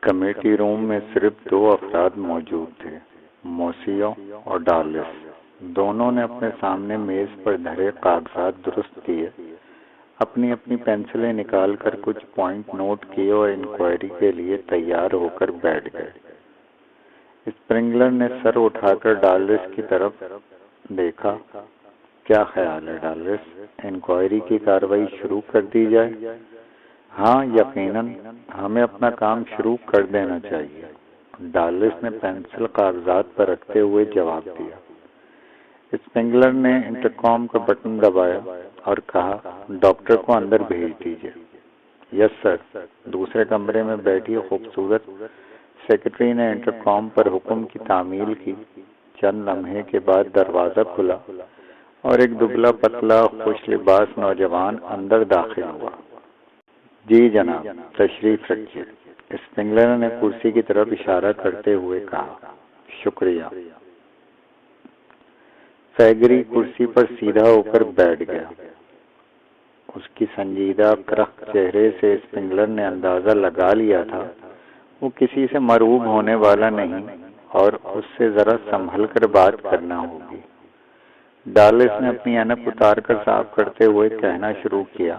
Committee روم میں صرف 2 افراد موجود تھے، موسیو اور ڈارلس۔ دونوں نے اپنے سامنے میز پر دھرے کاغذات درست کیے، اپنی اپنی پینسلیں نکال کر کچھ پوائنٹ نوٹ کیے اور انکوائری کے لیے تیار ہو کر بیٹھ گئے۔ اسپرنگلر نے سر اٹھا کر ڈارلس کی طرف دیکھا۔ کیا خیال ہے ڈارلس، انکوائری کی کارروائی شروع کر دی جائے؟ ہاں یقیناً، ہمیں اپنا کام شروع کر دینا چاہیے، ڈارلس نے پینسل کاغذات پر رکھتے ہوئے جواب دیا۔ اسپرنگلر نے انٹرکام کا بٹن دبایا اور کہا، ڈاکٹر کو اندر بھیج دیجیے۔ یس سر، دوسرے کمرے میں بیٹھی خوبصورت سیکرٹری نے انٹرکام پر حکم کی تعمیل کی۔ چند لمحے کے بعد دروازہ کھلا اور ایک دبلا پتلا خوش لباس نوجوان اندر داخل ہوا۔ جی جناب، تشریف رکھیے، اسپرنگلر نے کرسی کی طرف اشارہ کرتے ہوئے کہا۔ شکریہ۔ فیگری کرسی پر سیدھا ہو کر بیٹھ گیا۔ اس کی سنجیدہ کرخت چہرے سے اسپرنگلر نے اندازہ لگا لیا تھا وہ کسی سے مرعوب ہونے والا نہیں اور اس سے ذرا سنبھل کر بات کرنا ہوگی۔ ڈارلس نے اپنی اینک اتار کر صاف کرتے ہوئے کہنا شروع کیا،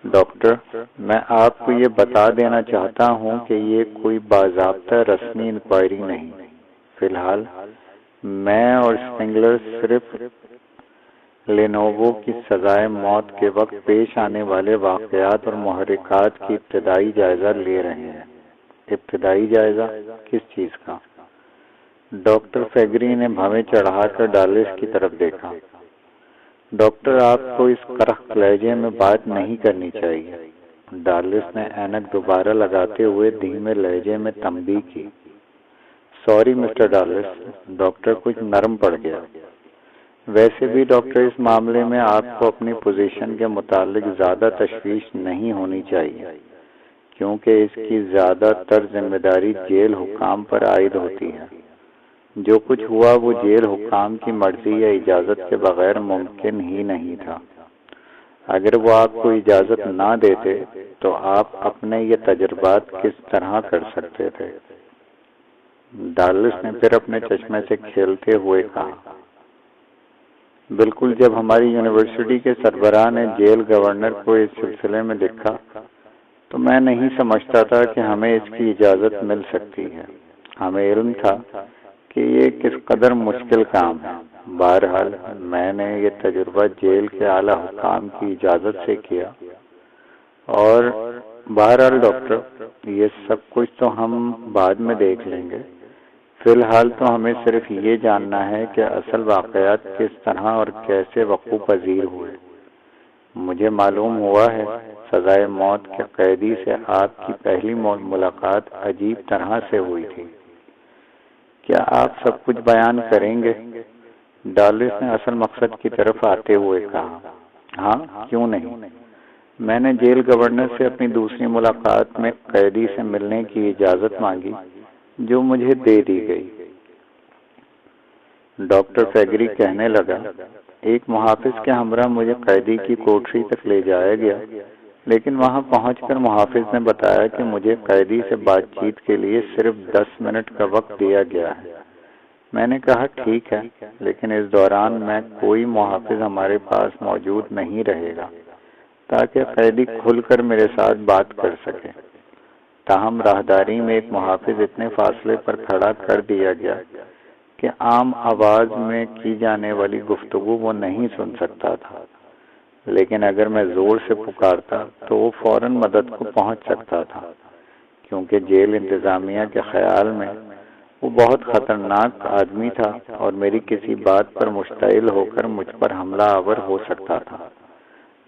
ڈاکٹر، میں آپ کو یہ بتا دینا چاہتا ہوں کہ یہ کوئی باضابطہ رسمی انکوائری نہیں۔ فی الحال میں اور اسپرنگلر صرف لینووو کی سزائے موت کے وقت پیش آنے والے واقعات اور محرکات کی ابتدائی جائزہ لے رہے ہیں۔ ابتدائی جائزہ کس چیز کا؟ ڈاکٹر فیگری نے بھویں چڑھا کر ڈارلس کی طرف دیکھا۔ ڈاکٹر، آپ کو اس کرخت لہجے میں بات نہیں کرنی چاہیے۔ ڈارلس نے اینک دوبارہ لگاتے ہوئے دھیمے لہجے میں تنبیہ کی۔ سوری مسٹر ڈارلس، ڈاکٹر کچھ نرم پڑ گیا۔ ویسے بھی ڈاکٹر، اس معاملے میں آپ کو اپنی پوزیشن کے متعلق زیادہ تشویش نہیں ہونی چاہیے، کیونکہ اس کی زیادہ تر ذمہ داری جیل حکام پر عائد ہوتی ہے۔ جو کچھ ہوا وہ جیل حکام کی مرضی یا اجازت کے بغیر ممکن ہی نہیں تھا۔ اگر وہ آپ کو اجازت نہ دیتے تو آپ اپنے یہ تجربات کس طرح کر سکتے تھے؟ ڈارلس نے پھر اپنے چشمے سے کھیلتے ہوئے کہا، بالکل، جب ہماری یونیورسٹی کے سربراہ نے جیل گورنر کو اس سلسلے میں لکھا تو میں نہیں سمجھتا تھا کہ ہمیں اس کی اجازت مل سکتی ہے۔ ہمیں علم تھا کہ یہ کس قدر مشکل کام ہے۔ بہرحال میں نے یہ تجربہ جیل کے اعلیٰ حکام کی اجازت سے کیا اور بہرحال ڈاکٹر، یہ سب کچھ تو ہم بعد میں دیکھ لیں گے۔ فی الحال تو ہمیں صرف یہ جاننا ہے کہ اصل واقعات کس طرح اور کیسے وقوع پذیر ہوئے۔ مجھے معلوم ہوا ہے سزائے موت کے قیدی سے آپ کی پہلی ملاقات عجیب طرح سے ہوئی تھی۔ کیا آپ سب کچھ بیان کریں گے؟ ڈارلس نے اصل مقصد کی طرف آتے ہوئے کہا۔ ہاں، کیوں نہیں؟ میں نے جیل گورنر سے اپنی دوسری ملاقات میں قیدی سے ملنے کی اجازت مانگی جو مجھے دے دی گئی۔ ڈاکٹر فیگری کہنے لگا، ایک محافظ کے ہمراہ مجھے قیدی کی کوٹری تک لے جایا گیا، لیکن وہاں پہنچ کر محافظ نے بتایا کہ مجھے قیدی سے بات چیت کے لیے صرف 10 منٹ کا وقت دیا گیا ہے۔ میں نے کہا ٹھیک ہے، لیکن اس دوران میں کوئی محافظ ہمارے پاس موجود نہیں رہے گا تاکہ قیدی کھل کر میرے ساتھ بات کر سکے۔ تاہم راہداری میں ایک محافظ اتنے فاصلے پر کھڑا کر دیا گیا کہ عام آواز میں کی جانے والی گفتگو وہ نہیں سن سکتا تھا، لیکن اگر میں زور سے پکارتا تو وہ فوراً مدد کو پہنچ سکتا تھا، کیونکہ جیل انتظامیہ کے خیال میں وہ بہت خطرناک آدمی تھا اور میری کسی بات پر مشتعل ہو کر مجھ پر حملہ آور ہو سکتا تھا۔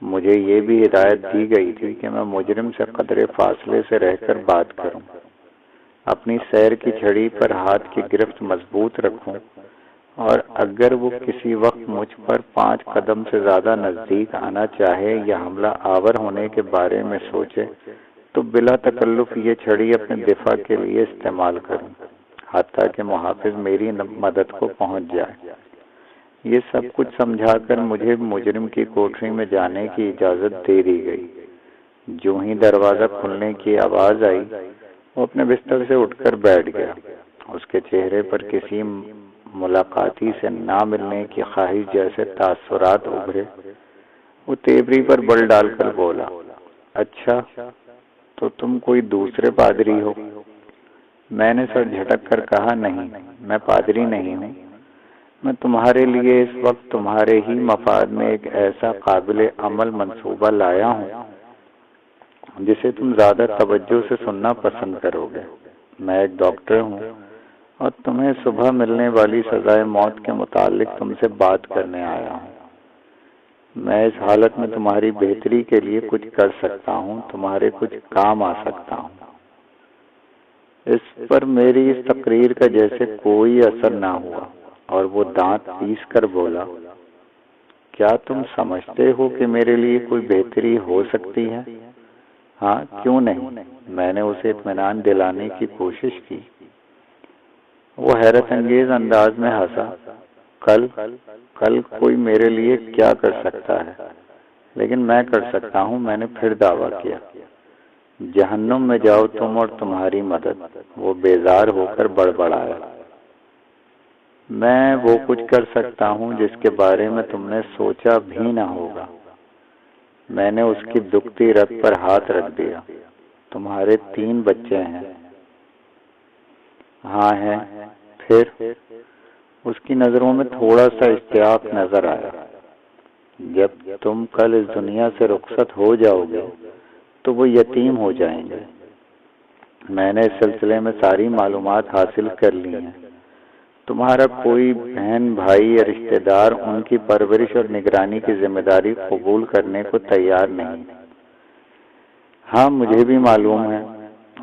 مجھے یہ بھی ہدایت دی گئی تھی کہ میں مجرم سے قدرے فاصلے سے رہ کر بات کروں، اپنی سیر کی چھڑی پر ہاتھ کی گرفت مضبوط رکھوں، اور اگر وہ کسی وقت مجھ پر 5 قدم سے زیادہ نزدیک آنا چاہے یا حملہ آور ہونے کے بارے میں سوچے تو بلا تکلف یہ چھڑی اپنے دفاع کے لیے استعمال کروں، حتیٰ کہ محافظ میری مدد کو پہنچ جائے۔ یہ سب کچھ سمجھا کر مجھے مجرم کی کوٹری میں جانے کی اجازت دے دی گئی۔ جو ہی دروازہ کھلنے کی آواز آئی، وہ اپنے بستر سے اٹھ کر بیٹھ گیا۔ اس کے چہرے پر کسی ملاقاتی سے نہ ملنے کی خواہش جیسے تاثرات ابھرے۔ وہ تیوری پر بل ڈال کر بولا، اچھا تو تم کوئی دوسرے پادری ہو؟ میں نے سر جھٹک کر کہا، نہیں، میں پادری نہیں ہوں۔ میں تمہارے لیے اس وقت تمہارے ہی مفاد میں ایک ایسا قابل عمل منصوبہ لایا ہوں جسے تم زیادہ توجہ سے سننا پسند کرو گے۔ میں ایک ڈاکٹر ہوں اور تمہیں صبح ملنے والی سزائے موت کے متعلق تم سے بات کرنے آیا ہوں۔ میں اس حالت میں تمہاری بہتری کے لیے کچھ کر سکتا ہوں، تمہارے کچھ کام آ سکتا ہوں۔ اس پر میری اس تقریر کا جیسے کوئی اثر نہ ہوا اور وہ دانت پیس کر بولا، کیا تم سمجھتے ہو کہ میرے لیے کوئی بہتری ہو سکتی ہے؟ ہاں، کیوں نہیں؟ میں نے اسے اطمینان دلانے کی کوشش کی۔ وہ حیرت انگیز انداز میں ہنسا، کل کوئی میرے لیے کیا کر سکتا ہے، لیکن میں کر سکتا ہوں۔ میں نے پھر دعویٰ کیا، جہنم میں جاؤ تم اور تمہاری مدد۔ وہ بیزار ہو کر بڑبڑایا، میں وہ کچھ کر سکتا ہوں جس کے بارے میں تم نے سوچا بھی نہ ہوگا۔ میں نے اس کی دکھتی رگ پر ہاتھ رکھ دیا، تمہارے 3 بچے ہیں؟ ہاں ہیں۔ پھر؟ اس کی نظروں میں تھوڑا سا اشتیاق نظر آیا۔ جب تم کل اس دنیا سے رخصت ہو جاؤ گے تو وہ یتیم ہو جائیں گے۔ میں نے اس سلسلے میں ساری معلومات حاصل کر لی ہیں۔ تمہارا کوئی بہن، بھائی یا رشتہ دار ان کی پرورش اور نگرانی کی ذمہ داری قبول کرنے کو تیار نہیں۔ ہاں، مجھے بھی معلوم ہے۔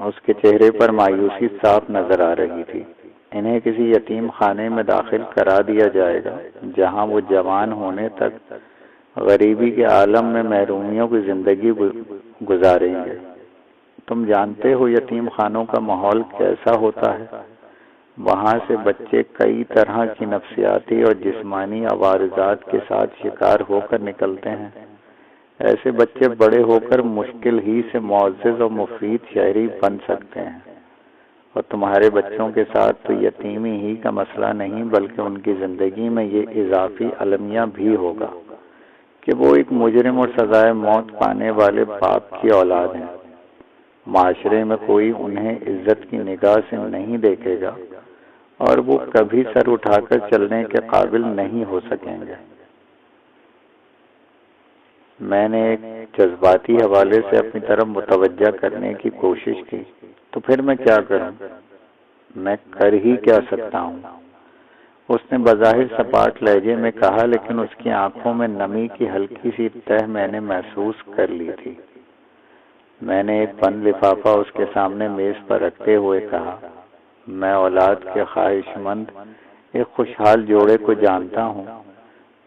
اس کے چہرے پر مایوسی صاف نظر آ رہی تھی۔ انہیں کسی یتیم خانے میں داخل کرا دیا جائے گا جہاں وہ جوان ہونے تک غریبی کے عالم میں محرومیوں کی زندگی گزاریں گے۔ تم جانتے ہو یتیم خانوں کا ماحول کیسا ہوتا ہے۔ وہاں سے بچے کئی طرح کی نفسیاتی اور جسمانی عوارضات کے ساتھ شکار ہو کر نکلتے ہیں۔ ایسے بچے بڑے ہو کر مشکل ہی سے معزز اور مفید شہری بن سکتے ہیں، اور تمہارے بچوں کے ساتھ تو یتیمی ہی کا مسئلہ نہیں بلکہ ان کی زندگی میں یہ اضافی المیہ بھی ہوگا کہ وہ ایک مجرم اور سزائے موت پانے والے باپ کی اولاد ہیں۔ معاشرے میں کوئی انہیں عزت کی نگاہ سے نہیں دیکھے گا اور وہ کبھی سر اٹھا کر چلنے کے قابل نہیں ہو سکیں گے۔ میں نے ایک جذباتی حوالے سے اپنی طرف متوجہ کرنے کی کوشش کی، تو پھر میں کیا کروں؟ میں کر ہی کیا سکتا ہوں؟ اس نے بظاہر سپاٹ لہجے میں کہا، لیکن اس کی آنکھوں میں نمی کی ہلکی سی تہ میں نے محسوس کر لی تھی۔ میں نے ایک بند لفافہ اس کے سامنے میز پر رکھتے ہوئے کہا، میں اولاد کے خواہش مند ایک خوشحال جوڑے کو جانتا ہوں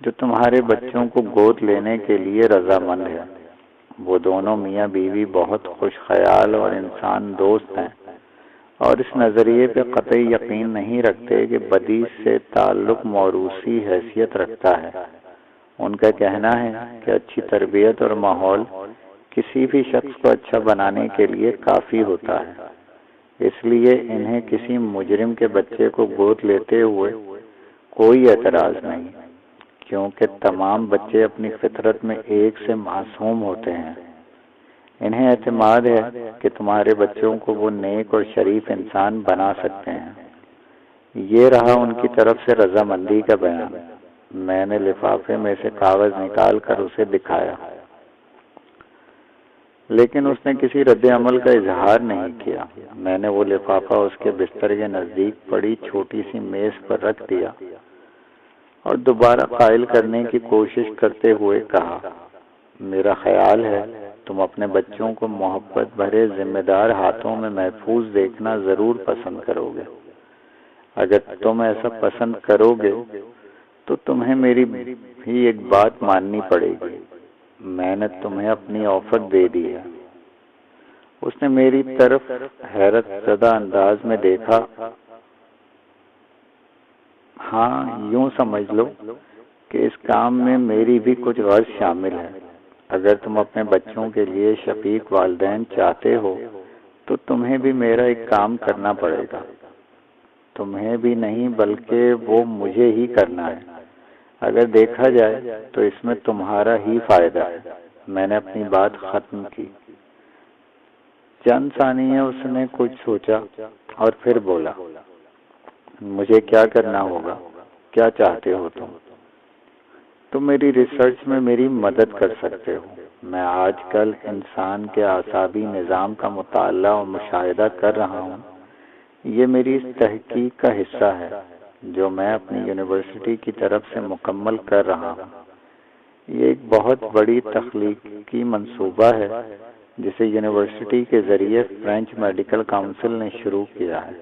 جو تمہارے بچوں کو گود لینے کے لیے رضامند ہے۔ وہ دونوں میاں بیوی بہت خوش خیال اور انسان دوست ہیں، اور اس نظریے پہ قطعی یقین نہیں رکھتے کہ بدی سے تعلق موروثی حیثیت رکھتا ہے۔ ان کا کہنا ہے کہ اچھی تربیت اور ماحول کسی بھی شخص کو اچھا بنانے کے لیے کافی ہوتا ہے۔ اس لیے انہیں کسی مجرم کے بچے کو گود لیتے ہوئے کوئی اعتراض نہیں، کیونکہ تمام بچے اپنی فطرت میں ایک سے معصوم ہوتے ہیں۔ انہیں اعتماد ہے کہ تمہارے بچوں کو وہ نیک اور شریف انسان بنا سکتے ہیں۔ یہ رہا ان کی طرف سے رضامندی کا بیان۔ میں نے لفافے میں سے کاغذ نکال کر اسے دکھایا، لیکن اس نے کسی رد عمل کا اظہار نہیں کیا۔ میں نے وہ لفافہ اس کے بستر کے نزدیک پڑی چھوٹی سی میز پر رکھ دیا اور دوبارہ قائل کرنے کی کوشش کرتے ہوئے کہا، میرا خیال ہے تم اپنے بچوں کو محبت بھرے ذمہ دار ہاتھوں میں محفوظ دیکھنا ضرور پسند کرو گے۔ اگر تم ایسا پسند کرو گے تو تمہیں میری بھی ایک بات ماننی پڑے گی۔ میں نے تمہیں اپنی آفر دے دی ہے۔ اس نے میری طرف حیرت زدہ انداز میں دیکھا۔ ہاں، یوں سمجھ لو کہ اس کام میں میری بھی کچھ غرض شامل ہے۔ اگر تم اپنے بچوں کے لیے شفیق والدین چاہتے ہو تو تمہیں بھی میرا ایک کام کرنا پڑے گا۔ تمہیں بھی نہیں بلکہ وہ مجھے ہی کرنا ہے۔ اگر دیکھا جائے تو اس میں تمہارا ہی فائدہ ہے۔ میں نے اپنی بات ختم کی۔ چند ثانیے اس نے کچھ سوچا اور پھر بولا، مجھے کیا کرنا ہوگا؟ کیا چاہتے ہو تم میری ریسرچ میں میری مدد کر سکتے ہو۔ میں آج کل انسان کے اعصابی نظام کا مطالعہ اور مشاہدہ کر رہا ہوں۔ یہ میری اس تحقیق کا حصہ ہے جو میں اپنی یونیورسٹی کی طرف سے مکمل کر رہا ہوں۔ یہ ایک بہت بڑی تخلیقی منصوبہ ہے جسے یونیورسٹی کے ذریعے فرینچ میڈیکل کونسل نے شروع کیا ہے۔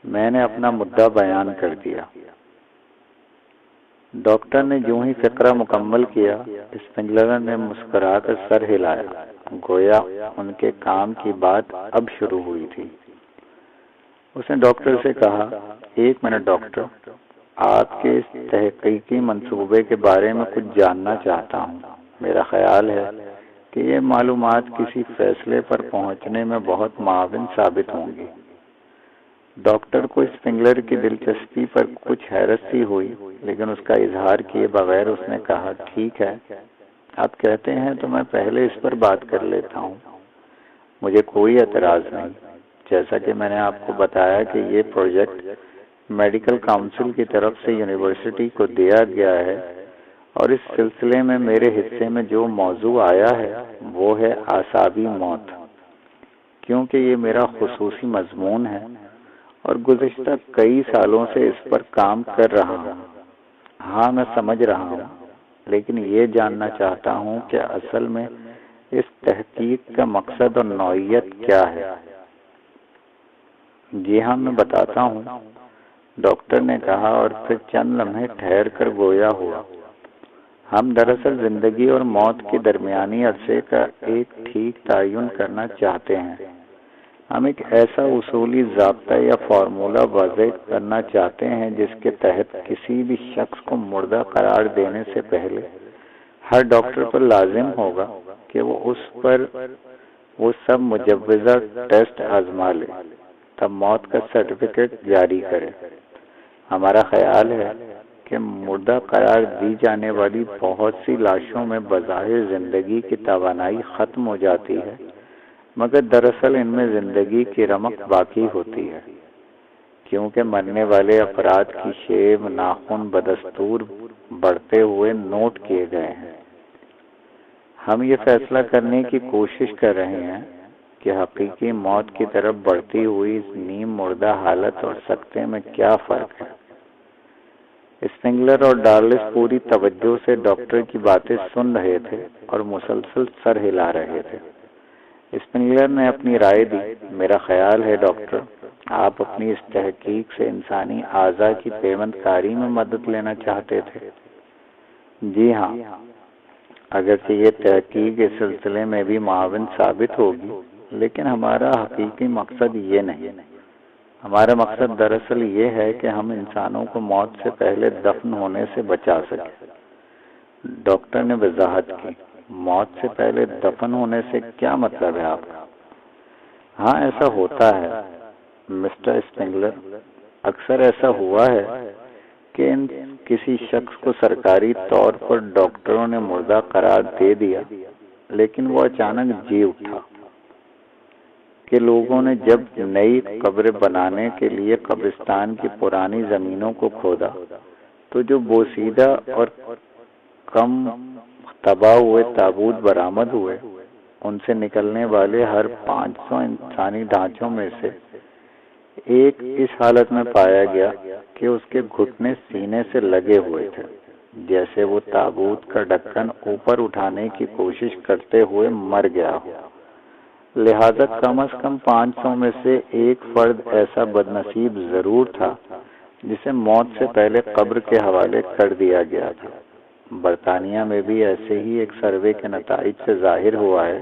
میں نے اپنا مدعا بیان کر دیا۔ ڈاکٹر نے جو ہی فقرہ مکمل کیا، اسپنگلر نے مسکرا کر سر ہلایا، گویا ان کے کام کی بات اب شروع ہوئی تھی۔ اس نے ڈاکٹر سے کہا، ایک منٹ ڈاکٹر، آپ کے اس تحقیقی منصوبے کے بارے میں کچھ جاننا چاہتا ہوں۔ میرا خیال ہے کہ یہ معلومات کسی فیصلے پر پہنچنے میں بہت معاون ثابت ہوں گی۔ ڈاکٹر کو اسپنگلر کی دلچسپی پر کچھ حیرت سی ہوئی، لیکن اس کا اظہار کیے بغیر اس نے کہا، ٹھیک ہے، آپ کہتے ہیں تو میں پہلے اس پر بات کر لیتا ہوں۔ مجھے کوئی اعتراض نہیں۔ جیسا کہ میں نے آپ کو بتایا کہ یہ پروجیکٹ میڈیکل کونسل کی طرف سے یونیورسٹی کو دیا گیا ہے، اور اس سلسلے میں میرے حصے میں جو موضوع آیا ہے وہ ہے اعصابی موت، کیونکہ یہ میرا خصوصی مضمون ہے اور گزشتہ کئی سالوں سے اس پر کام کر رہا ہوں۔ ہاں، میں سمجھ رہا ہوں، لیکن یہ جاننا چاہتا ہوں کہ اصل میں اس تحقیق کا مقصد اور نوعیت کیا ہے۔ جی ہاں، میں بتاتا ہوں، ڈاکٹر نے کہا، اور پھر چند لمحے ٹھہر کر گویا ہوا۔ ہم دراصل زندگی اور موت کے درمیانی عرصے کا ایک ٹھیک تعین کرنا چاہتے ہیں۔ ہم ایک ایسا اصولی ضابطہ یا فارمولہ وضع کرنا چاہتے ہیں جس کے تحت کسی بھی شخص کو مردہ قرار دینے سے پہلے ہر ڈاکٹر پر لازم ہوگا کہ وہ اس پر وہ سب مجوزہ ٹیسٹ آزما لے، تب موت کا سرٹیفکیٹ جاری کرے۔ ہمارا خیال ہے کہ مردہ قرار دی جانے والی بہت سی لاشوں میں بظاہر زندگی کی توانائی ختم ہو جاتی ہے، مگر دراصل ان میں زندگی کی رمق باقی ہوتی ہے، کیونکہ مرنے والے افراد کی شیب ناخن بدستور بڑھتے ہوئے نوٹ کیے گئے ہیں۔ ہم یہ فیصلہ کرنے کی کوشش کر رہے ہیں کہ حقیقی موت کی طرف بڑھتی ہوئی اس نیم مردہ حالت اور سکتے میں کیا فرق ہے۔ اسپنگلر اور ڈارلس پوری توجہ سے ڈاکٹر کی باتیں سن رہے تھے اور مسلسل سر ہلا رہے تھے۔ اسپنگلر نے اپنی رائے دی، میرا خیال ہے ڈاکٹر، آپ اپنی اس تحقیق سے انسانی اعضاء کی پیوند کاری میں مدد لینا چاہتے تھے۔ جی ہاں، اگرچہ یہ تحقیق اس سلسلے میں بھی معاون ثابت ہوگی، لیکن ہمارا حقیقی مقصد یہ نہیں۔ ہمارا مقصد دراصل یہ ہے کہ ہم انسانوں کو موت سے پہلے دفن ہونے سے بچا سکیں۔ ڈاکٹر نے وضاحت کی، موت سے پہلے دفن ہونے سے کیا مطلب ہے آپ کا؟ ہاں، ایسا ہوتا ہے مسٹر اسپنگلر، اکثر ایسا ہوا ہے کہ کسی شخص کو سرکاری طور پر ڈاکٹروں نے مردہ قرار دے دیا، لیکن وہ اچانک جی اٹھا کہ لوگوں نے جب نئی قبر بنانے کے لیے قبرستان کی پرانی زمینوں کو کھودا تو جو بوسیدہ اور کم تباہ ہوئے تابوت برآمد ہوئے، ان سے نکلنے والے ہر 500 انسانی ڈھانچوں میں سے ایک اس حالت میں پایا گیا کہ اس کے گھٹنے سینے سے لگے ہوئے تھے، جیسے وہ تابوت کا ڈھکن اوپر اٹھانے کی کوشش کرتے ہوئے مر گیا ہو۔ لہذا کم از کم 500 میں سے ایک فرد ایسا بدنصیب ضرور تھا جسے موت سے پہلے قبر کے حوالے کر دیا گیا تھا۔ برطانیہ میں بھی ایسے ہی ایک سروے کے نتائج سے ظاہر ہوا ہے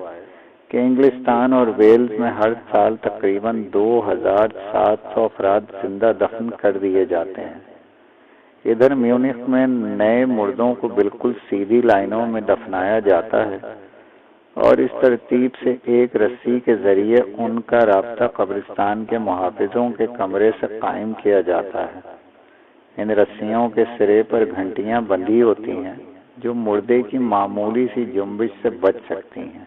کہ انگلستان اور ویلز میں ہر سال تقریباً 2700 افراد زندہ دفن کر دیے جاتے ہیں۔ ادھر میونخ میں نئے مردوں کو بالکل سیدھی لائنوں میں دفنایا جاتا ہے، اور اس ترتیب سے ایک رسی کے ذریعے ان کا رابطہ قبرستان کے محافظوں کے کمرے سے قائم کیا جاتا ہے۔ ان رسیوں کے سرے پر گھنٹیاں بندھی ہوتی ہیں جو مردے کی معمولی سی جنبش سے بچ سکتی ہیں،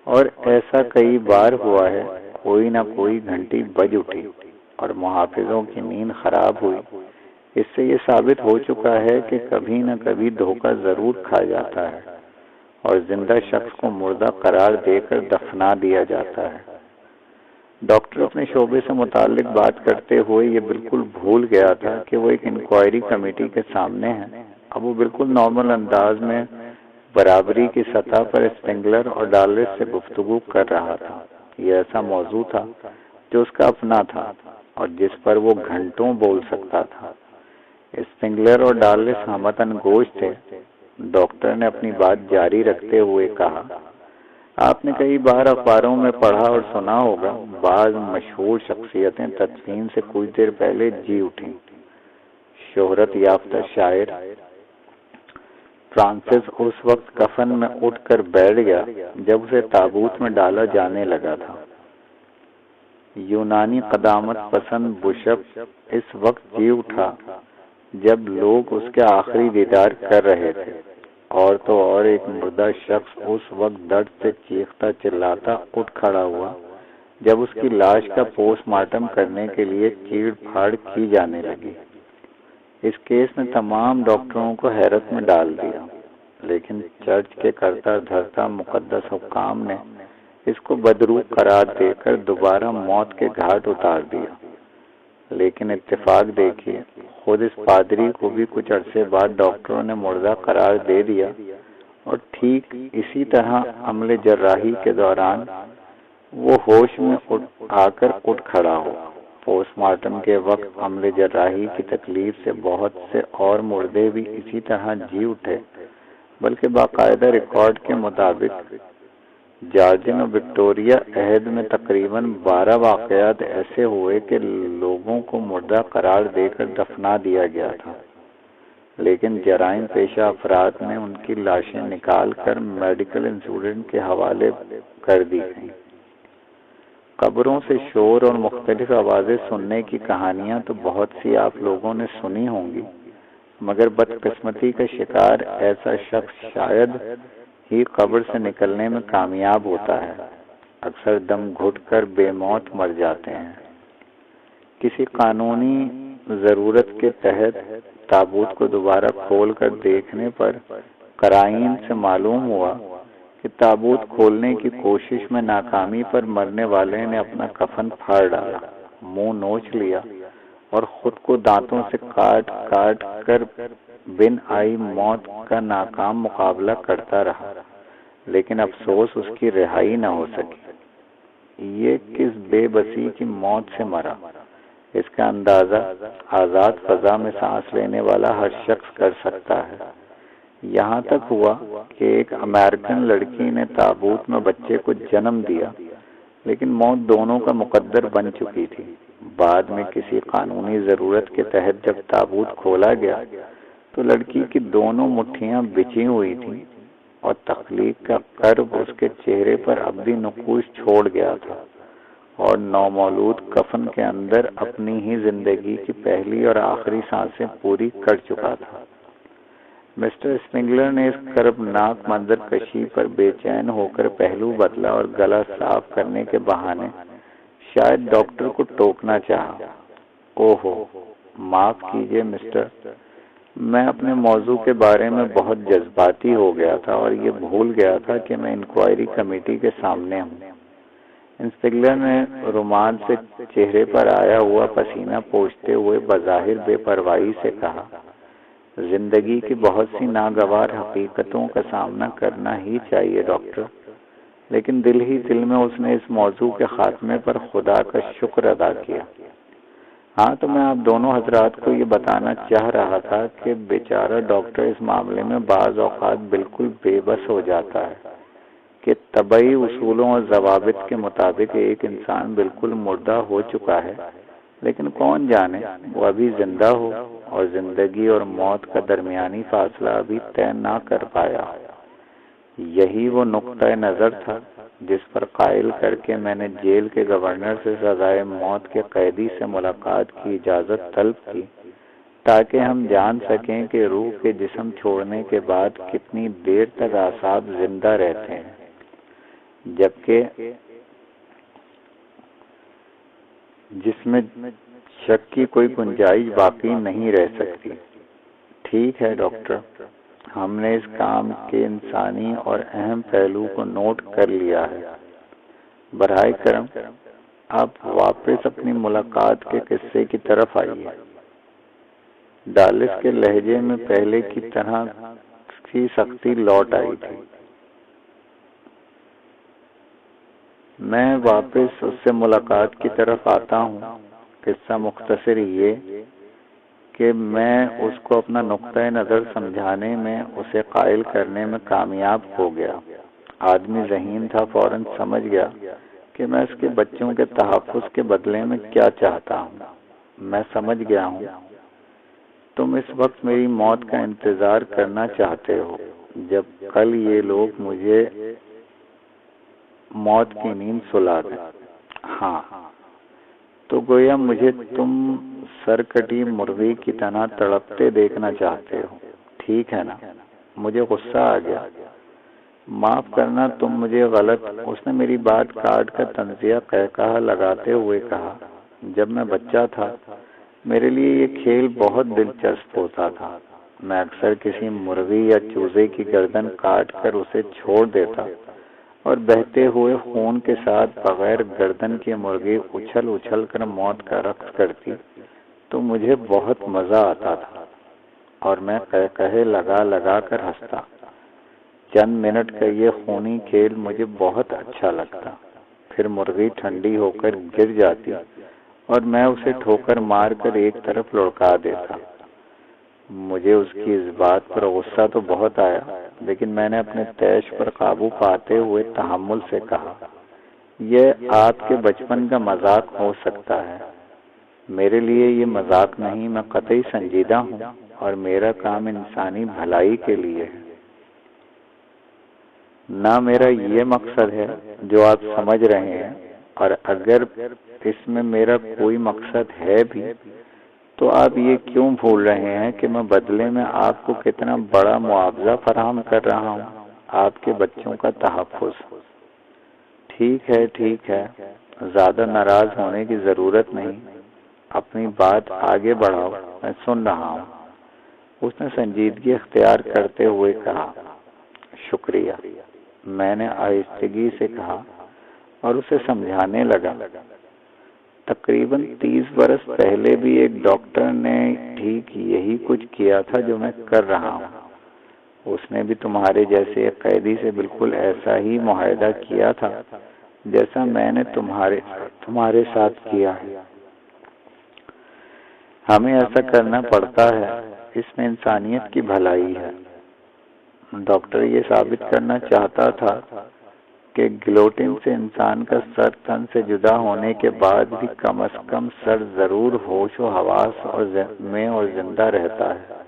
اور ایسا کئی بار ہوا ہے، کوئی نہ کوئی گھنٹی بج اٹھی اور محافظوں کی نیند خراب ہوئی۔ اس سے یہ ثابت ہو چکا ہے کہ کبھی نہ کبھی دھوکہ ضرور کھا جاتا ہے اور زندہ شخص کو مردہ قرار دے کر دفنا دیا جاتا ہے۔ ڈاکٹر اپنے شعبے سے متعلق بات کرتے ہوئے یہ بالکل بھول گیا تھا کہ وہ ایک انکوائری کمیٹی کے سامنے ہے۔ اب وہ بالکل نارمل انداز میں برابری کی سطح پر اسپنگلر اور ڈالرس سے گفتگو کر رہا تھا۔ یہ ایسا موضوع تھا جو اس کا اپنا تھا اور جس پر وہ گھنٹوں بول سکتا تھا۔ اسپنگلر اور ڈالرس ہمتن گوش تھے۔ ڈاکٹر نے اپنی بات جاری رکھتے ہوئے کہا، آپ نے کئی بار اخباروں میں پڑھا اور سنا ہوگا، بعض مشہور شخصیتیں تدفین سے کچھ دیر پہلے جی اٹھیں۔ شہرت یافتہ شاعر فرانسس اس وقت کفن میں اٹھ کر بیٹھ گیا جب اسے تابوت میں ڈالا جانے لگا تھا۔ یونانی قدامت پسند بشپ اس وقت جی اٹھا جب لوگ اس کے آخری دیدار کر رہے تھے، اور تو اور ایک مردہ شخص اس وقت درد سے چیختا چلاتا اٹھ کھڑا ہوا جب اس کی لاش کا پوسٹ مارٹم کرنے کے لیے چیڑ پھاڑ کی جانے لگی۔ اس کیس نے تمام ڈاکٹروں کو حیرت میں ڈال دیا، لیکن چرچ کے کرتا دھرتا مقدس حکام نے اس کو بدروح قرار دے کر دوبارہ موت کے گھاٹ اتار دیا۔ لیکن اتفاق دیکھیے، خود اس پادری کو بھی کچھ عرصے بعد ڈاکٹروں نے مردہ قرار دے دیا، اور ٹھیک اسی طرح عمل جراحی کے دوران وہ ہوش میں آ کر اٹھ کھڑا ہو۔ پوسٹ مارٹم کے وقت عمل جراحی کی تکلیف سے بہت سے اور مردے بھی اسی طرح جی اٹھے، بلکہ باقاعدہ ریکارڈ کے مطابق جارجن اور وکٹوریہ عہد میں تقریباً 12 واقعات ایسے ہوئے کہ لوگوں کو مردہ قرار دے کر دفنا دیا گیا تھا، لیکن جرائم پیشہ افراد نے ان کی لاشیں نکال کر میڈیکل انسٹیٹیوٹ کے حوالے کر دی گئیں۔ قبروں سے شور اور مختلف آوازیں سننے کی کہانیاں تو بہت سی آپ لوگوں نے سنی ہوں گی، مگر بدقسمتی کا شکار ایسا شخص شاید ہی قبر سے نکلنے میں کامیاب ہوتا ہے۔ اکثر دم گھٹ کر بے موت مر جاتے ہیں۔ کسی قانونی ضرورت کے تحت تابوت کو دوبارہ کھول کر دیکھنے پر قرائن سے معلوم ہوا کہ تابوت کھولنے کی کوشش میں ناکامی پر مرنے والے نے اپنا کفن پھاڑ ڈالا، منہ نوچ لیا اور خود کو دانتوں سے کاٹ کاٹ کر بن آئی موت کا ناکام مقابلہ کرتا رہا، لیکن افسوس اس کی رہائی نہ ہو سکی۔ یہ کس بے بسی کی موت سے مرا، اس کا اندازہ آزاد فضا میں سانس لینے والا ہر شخص کر سکتا ہے۔ یہاں تک ہوا کہ ایک امریکن لڑکی نے تابوت میں بچے کو جنم دیا، لیکن موت دونوں کا مقدر بن چکی تھی۔ بعد میں کسی قانونی ضرورت کے تحت جب تابوت کھولا گیا تو لڑکی کی دونوں مٹھیاں بچھی ہوئی تھیں اور تخلیق کا کرب اس کے چہرے پر ابدی نقوش چھوڑ گیا تھا، اور نومولود کفن کے اندر اپنی ہی زندگی کی پہلی اور آخری سانسیں پوری کر چکا تھا۔ مسٹر اسپنگلر نے اس کربناک منظر کشی پر بے چین ہو کر پہلو بدلا اور گلا صاف کرنے کے بہانے شاید ڈاکٹر کو ٹوکنا چاہا۔ اوہو، معاف کیجئے مسٹر، میں اپنے موضوع کے بارے میں بہت جذباتی ہو گیا تھا اور یہ بھول گیا تھا کہ میں انکوائری کمیٹی کے سامنے ہوں۔ انسپکٹر نے رومال سے چہرے پر آیا ہوا پسینہ پوچھتے ہوئے بظاہر بے پرواہی سے کہا، زندگی کی بہت سی ناگوار حقیقتوں کا سامنا کرنا ہی چاہیے ڈاکٹر، لیکن دل ہی دل میں اس نے اس موضوع کے خاتمے پر خدا کا شکر ادا کیا۔ ہاں، تو میں آپ دونوں حضرات کو یہ بتانا چاہ رہا تھا کہ بیچارہ ڈاکٹر اس معاملے میں بعض اوقات بالکل بے بس ہو جاتا ہے کہ طبعی اصولوں اور ضوابط کے مطابق ایک انسان بالکل مردہ ہو چکا ہے، لیکن کون جانے وہ ابھی زندہ ہو اور زندگی اور موت کا درمیانی فاصلہ ابھی طے نہ کر پایا۔ یہی وہ نقطۂ نظر تھا جس پر قائل کر کے میں نے جیل کے گورنر سے سزائے موت کے قیدی سے ملاقات کی اجازت طلب کی، تاکہ ہم جان سکیں کہ روح کے جسم چھوڑنے کے بعد کتنی دیر تک اعصاب زندہ رہتے ہیں، جبکہ جس میں شک کی کوئی گنجائش باقی نہیں رہ سکتی۔ ٹھیک ہے ڈاکٹر، ہم نے اس کام کے انسانی اور اہم پہلو کو نوٹ کر لیا ہے۔ براہ کرم آپ واپس اپنی ملاقات کے قصے کی طرف آئیے۔ ڈالس کے لہجے میں پہلے کی طرح کی سختی لوٹ آئی تھی۔ میں واپس اس سے ملاقات کی طرف آتا ہوں۔ قصہ مختصر یہ کہ میں اس کو اپنا نقطۂ نظر سمجھانے میں، اسے قائل کرنے میں کامیاب ہو گیا۔ آدمی ذہین تھا، فوراً سمجھ گیا کہ میں اس کے بچوں کے تحفظ کے بدلے میں کیا چاہتا ہوں۔ میں سمجھ گیا ہوں، تم اس وقت میری موت کا انتظار کرنا چاہتے ہو، جب کل یہ لوگ مجھے موت کی نیند سلا دیں۔ ہاں، تو گویا مجھے تم سرکٹی مرغی کی طرح تڑپتے دیکھنا چاہتے ہو، ٹھیک ہے نا؟ مجھے غصہ آ گیا۔ معاف کرنا، تم مجھے غلط۔ اس نے میری بات کاٹ کر طنزیہ قہقہہ لگاتے ہوئے کہا، جب میں بچہ تھا میرے لیے یہ کھیل بہت دلچسپ ہوتا تھا۔ میں اکثر کسی مرغی یا چوزے کی گردن کاٹ کر اسے چھوڑ دیتا اور بہتے ہوئے خون کے ساتھ بغیر گردن کی مرغی اچھل اچھل کر موت کا رقص کرتی تو مجھے بہت مزہ آتا تھا اور میں قہقہے لگا لگا کر ہنستا۔ چند منٹ کا یہ خونی کھیل مجھے بہت اچھا لگتا۔ پھر مرغی ٹھنڈی ہو کر گر جاتی اور میں اسے ٹھوکر مار کر ایک طرف لڑکا دیتا۔ مجھے اس کی اس بات پر غصہ تو بہت آیا، لیکن میں نے اپنے طیش پر قابو پاتے ہوئے تحمل سے کہا، یہ آپ کے بچپن کا مذاق ہو سکتا ہے، میرے لیے یہ مذاق نہیں، میں قطعی سنجیدہ ہوں اور میرا کام انسانی بھلائی کے لیے ہے۔ نہ میرا یہ مقصد ہے جو آپ سمجھ رہے ہیں، اور اگر اس میں میرا کوئی مقصد ہے بھی تو آپ یہ کیوں بھول رہے ہیں کہ میں بدلے میں آپ کو کتنا بڑا معاوضہ فراہم کر رہا ہوں، آپ کے بچوں کا تحفظ۔ ٹھیک ہے، زیادہ ناراض ہونے کی ضرورت نہیں، اپنی بات آگے بڑھاؤ، میں سن رہا ہوں۔ اس نے سنجیدگی اختیار کرتے ہوئے کہا، شکریہ، میں نے آہستگی سے کہا اور اسے سمجھانے لگا، تقریباً 30 برس پہلے بھی ایک ڈاکٹر نے ٹھیک یہی کچھ کیا تھا جو میں کر رہا ہوں۔ اس نے بھی تمہارے جیسے ایک قیدی سے بالکل ایسا ہی معاہدہ کیا تھا جیسا میں نے تمہارے ساتھ کیا ہے۔ ہمیں ایسا کرنا پڑتا ہے، اس میں انسانیت کی بھلائی ہے۔ ڈاکٹر یہ ثابت کرنا چاہتا تھا کہ گلوٹین سے انسان کا سر تن سے جدا ہونے کے بعد بھی کم از کم سر ضرور ہوش و حواس اور زندہ رہتا ہے۔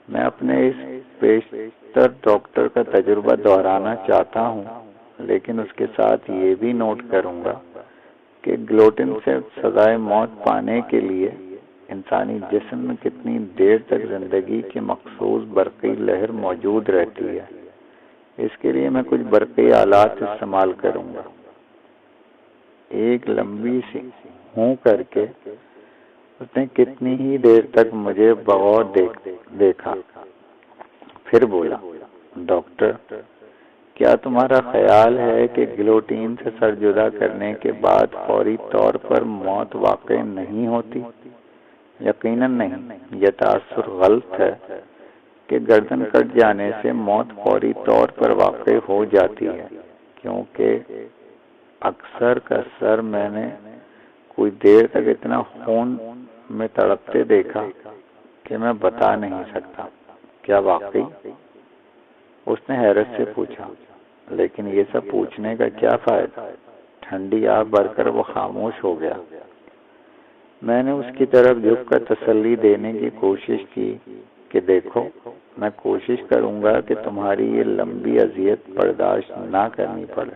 میں اپنے اس بیشتر ڈاکٹر کا تجربہ دہرانا چاہتا ہوں، لیکن اس کے ساتھ یہ بھی نوٹ کروں گا کہ گلوٹین سے سزائے موت پانے کے لیے انسانی جسم میں کتنی دیر تک زندگی کی مخصوص برقی لہر موجود رہتی ہے۔ اس کے لیے میں کچھ برقی آلات استعمال کروں گا۔ ایک لمبی سی ہوں کر کے اس نے کتنی ہی دیر تک مجھے بغور دیکھا، پھر بولا، ڈاکٹر، کیا تمہارا خیال ہے کہ گلوٹین سے سر جدا کرنے کے بعد فوری طور پر موت واقع نہیں ہوتی؟ یقیناً نہیں۔ یہ تاثر غلط ہے کہ گردن کٹ جانے سے موت فوری طور پر واقع ہو جاتی ہے، کیونکہ اکثر کا سر میں نے کوئی دیر تک اتنا خون میں تڑپتے دیکھا کہ میں بتا نہیں سکتا۔ کیا واقعی؟ اس نے حیرت سے پوچھا۔ لیکن یہ سب پوچھنے کا کیا فائدہ؟ ٹھنڈی آہ بھر کر وہ خاموش ہو گیا۔ میں نے اس کی طرف جھک کر تسلی دینے کی کوشش کی کہ دیکھو میں کوشش کروں گا کہ تمہاری یہ لمبی اذیت برداشت نہ کرنی پڑے۔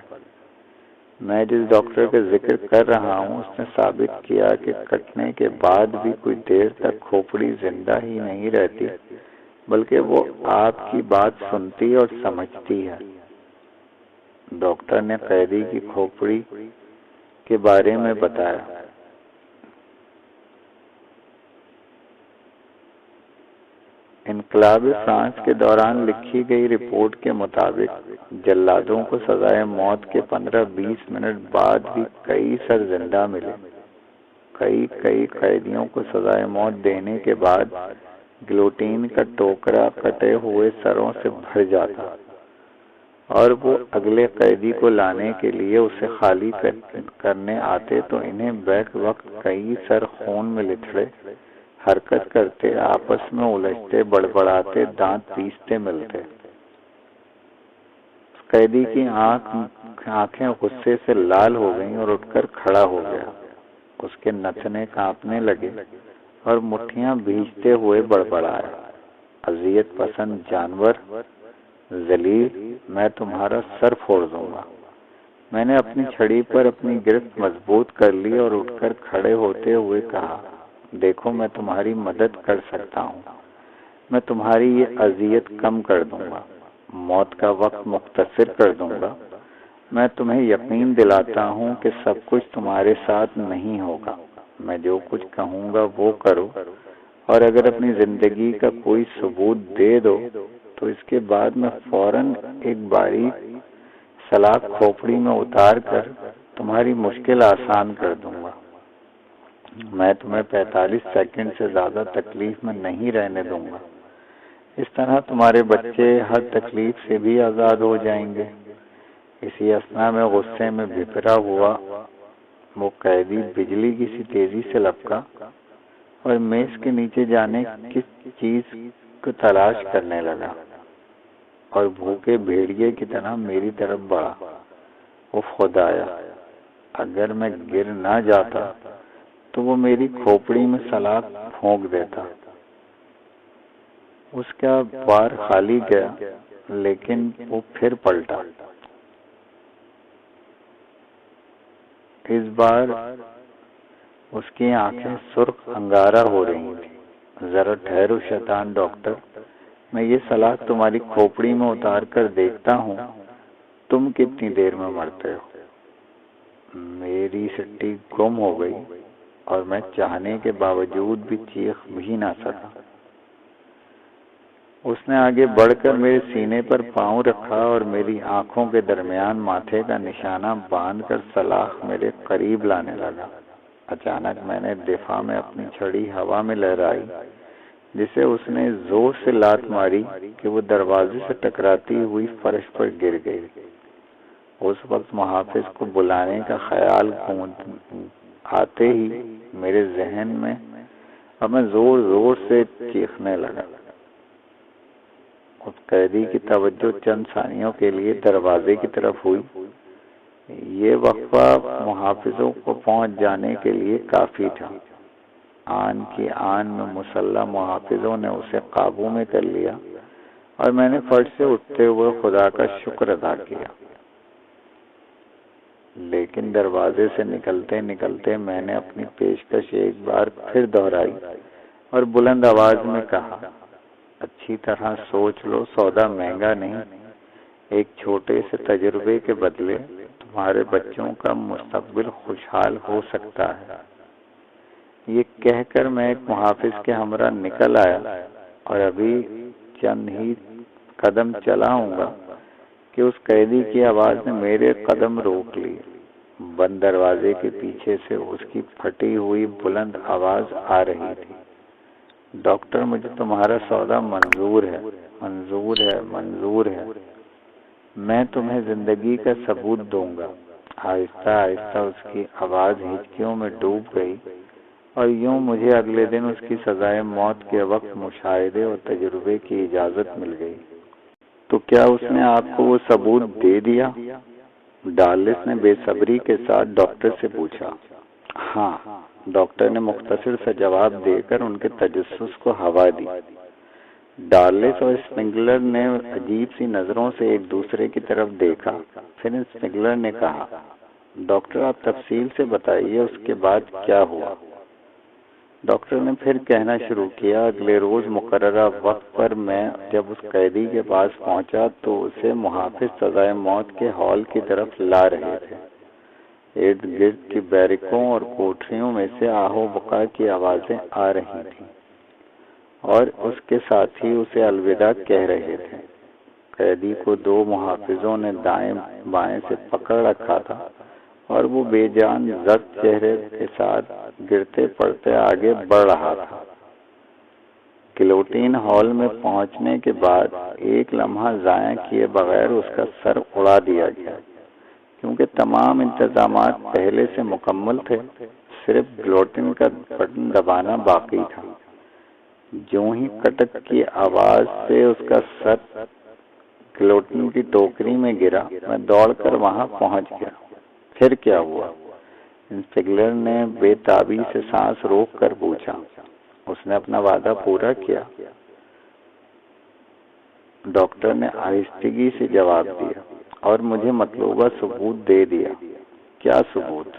میں جس ڈاکٹر کا ذکر کر رہا ہوں اس نے ثابت کیا کہ کٹنے کے بعد بھی کوئی دیر تک کھوپڑی زندہ ہی نہیں رہتی، بلکہ وہ آپ کی بات سنتی اور سمجھتی ہے۔ ڈاکٹر نے قیدی کی کھوپڑی کے بارے میں بتایا۔ انقلاب فرانس کے دوران لکھی گئی رپورٹ کے مطابق جلادوں کو سزائے موت کے 15-20 منٹ بعد بھی کئی سر زندہ ملے۔ کئی قیدیوں کو سزائے موت دینے کے بعد گلوٹین کا ٹوکرا کٹے ہوئے سروں سے بھر جاتا اور وہ اگلے قیدی کو لانے کے لیے اسے خالی کرنے آتے تو انہیں بیک وقت کئی سر خون میں لتھڑے حرکت کرتے، آپس میں الجھتے، بڑبڑاتے، دانت پیستے ملتے۔ قیدی کی آنکھیں غصے سے لال ہو گئیں اور اٹھ کر کھڑا ہو گیا۔ اس کے نتنے کانپنے لگے اور مٹھیاں بھیجتے ہوئے بڑبڑایا، اذیت پسند جانور، ذلیل، میں تمہارا سر پھوڑ دوں گا۔ میں نے اپنی چھڑی پر اپنی گرفت مضبوط کر لی اور اٹھ کر کھڑے ہوتے ہوئے کہا، دیکھو میں تمہاری مدد کر سکتا ہوں، میں تمہاری یہ اذیت کم کر دوں گا، موت کا وقت مختصر کر دوں گا۔ میں تمہیں یقین دلاتا ہوں کہ سب کچھ تمہارے ساتھ نہیں ہوگا۔ میں جو کچھ کہوں گا وہ کرو، اور اگر اپنی زندگی کا کوئی ثبوت دے دو تو اس کے بعد میں فوراً ایک باریک سلاخ کھوپڑی میں اتار کر تمہاری مشکل آسان کر دوں گا۔ میں تمہیں 45 سیکنڈ سے زیادہ تکلیف میں نہیں رہنے دوں گا۔ اس طرح تمہارے بچے ہر تکلیف سے بھی آزاد ہو جائیں گے۔ اسی اثنا میں غصے میں بھرا ہوا وہ قیدی بجلی کی سی تیزی سے لپکا اور میز کے نیچے جانے کس چیز کو تلاش کرنے لگا اور بھوکے بھیڑیے کی طرح میری طرف بڑھا۔ خدایا، اگر میں گر نہ جاتا تو وہ میری کھوپڑی میں سلاخ پھونک دیتا۔ اس کا بار خالی گیا لیکن وہ پھر پلٹا۔ اس بار اس کی آنکھیں سرخ انگارہ ہو رہی تھیں۔ ذرا ٹھہرو شیطان ڈاکٹر، میں یہ سلاخ تمہاری کھوپڑی میں اتار کر دیکھتا ہوں تم کتنی دیر میں مرتے ہو۔ میری سٹی گم ہو گئی اور میں چاہنے کے باوجود بھی چیخ بھی نہ سکا۔ اس نے آگے بڑھ کر میرے سینے پر پاؤں رکھا اور میری آنکھوں کے درمیان ماتھے کا نشانہ باندھ کر سلاخ میرے قریب لانے لگا۔ اچانک میں نے دفاع میں اپنی چھڑی ہوا میں لہرائی، جسے اس نے زور سے لات ماری کہ وہ دروازے سے ٹکراتی ہوئی فرش پر گر گئی۔ اس وقت محافظ کو بلانے کا خیال آتے ہی میرے ذہن میں اب میں زور زور سے چیخنے لگا۔ اس قیدی کی توجہ چند ثانیوں کے لیے دروازے کی طرف ہوئی۔ یہ وقفہ محافظوں کو پہنچ جانے کے لیے کافی تھا۔ آن کی آن میں مسلح محافظوں نے اسے قابو میں کر لیا اور میں نے فرش سے اٹھتے ہوئے خدا کا شکر ادا کیا۔ لیکن دروازے سے نکلتے نکلتے میں نے اپنی پیشکش ایک بار پھر دہرائی اور بلند آواز میں کہا، اچھی طرح سوچ لو، سودا مہنگا نہیں، ایک چھوٹے سے تجربے کے بدلے تمہارے بچوں کا مستقبل خوشحال ہو سکتا ہے۔ یہ کہہ کر میں ایک محافظ کے ہمراہ نکل آیا اور ابھی چند ہی قدم چلا ہوں گا کہ اس قیدی کی آواز نے میرے قدم روک لیے۔ بند دروازے کے پیچھے سے اس کی پھٹی ہوئی بلند آواز آ رہی تھی، ڈاکٹر مجھے تمہارا سودا منظور ہے، منظور ہے، منظور ہے، میں تمہیں زندگی کا ثبوت دوں گا۔ آہستہ آہستہ اس کی آواز ہچکیوں میں ڈوب گئی اور یوں مجھے اگلے دن اس کی سزائے موت کے وقت مشاہدے اور تجربے کی اجازت مل گئی۔ تو کیا اس نے آپ کو وہ ثبوت دے دیا؟ ڈارلس نے بے صبری کے ساتھ ڈاکٹر سے پوچھا۔ ہاں، ڈاکٹر نے مختصر سا جواب دے کر ان کے تجسس کو ہوا دی۔ ڈارلس اور اسپنگلر نے عجیب سی نظروں سے ایک دوسرے کی طرف دیکھا۔ پھر اسپنگلر نے کہا، ڈاکٹر آپ تفصیل سے بتائیے اس کے بعد کیا ہوا؟ ڈاکٹر نے پھر کہنا شروع کیا، اگلے روز مقررہ وقت پر میں جب اس قیدی کے پاس پہنچا تو اسے محافظ سزائے موت کے ہال کی طرف لا رہے تھے۔ ارد گرد کی بیرکوں اور کوٹریوں میں سے آہ و بکا کی آوازیں آ رہی تھیں اور اس کے ساتھی اسے الوداع کہہ رہے تھے۔ قیدی کو دو محافظوں نے دائیں بائیں سے پکڑ رکھا تھا اور وہ بے جان زرد چہرے کے ساتھ گرتے پڑتے آگے بڑھ رہا تھا۔ گلوٹین ہال میں پہنچنے کے بعد ایک لمحہ ضائع کیے بغیر اس کا سر اڑا دیا گیا، کیونکہ تمام انتظامات پہلے سے مکمل تھے، صرف گلوٹین کا بٹن دبانا باقی تھا۔ جو ہی کٹک کی آواز سے اس کا سر گلوٹین کی ٹوکری میں گرا، میں دوڑ کر وہاں پہنچ گیا۔ پھر کیا ہوا؟ اسپنگلر نے بے تابی سے سانس روک کر پوچھا۔ اس نے اپنا وعدہ پورا کیا، ڈاکٹر نے آہستگی سے جواب دیا، اور مجھے مطلوبہ ثبوت دے دیا۔ کیا ثبوت؟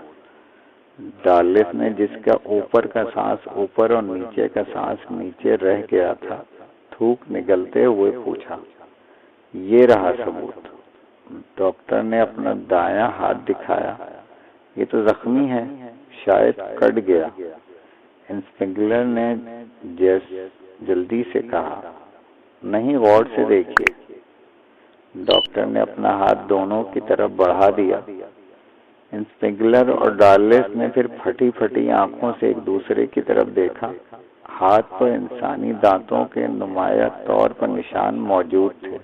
ڈارلس نے، جس کا اوپر کا سانس اوپر اور نیچے کا سانس نیچے رہ گیا تھا، تھوک نگلتے ہوئے پوچھا۔ یہ رہا ثبوت۔ ڈاکٹر نے اپنا دایاں ہاتھ دکھایا۔ یہ تو زخمی ہے، شاید کٹ گیا۔ اسپنگلر نے جلدی سے کہا، نہیں، غور سے دیکھیے۔ ڈاکٹر نے اپنا ہاتھ دونوں کی طرف بڑھا دیا۔ اسپنگلر اور ڈارلس نے پھر پھٹی پھٹی آنکھوں سے ایک دوسرے کی طرف دیکھا۔ ہاتھ پر انسانی دانتوں کے نمایاں طور پر نشان موجود تھے۔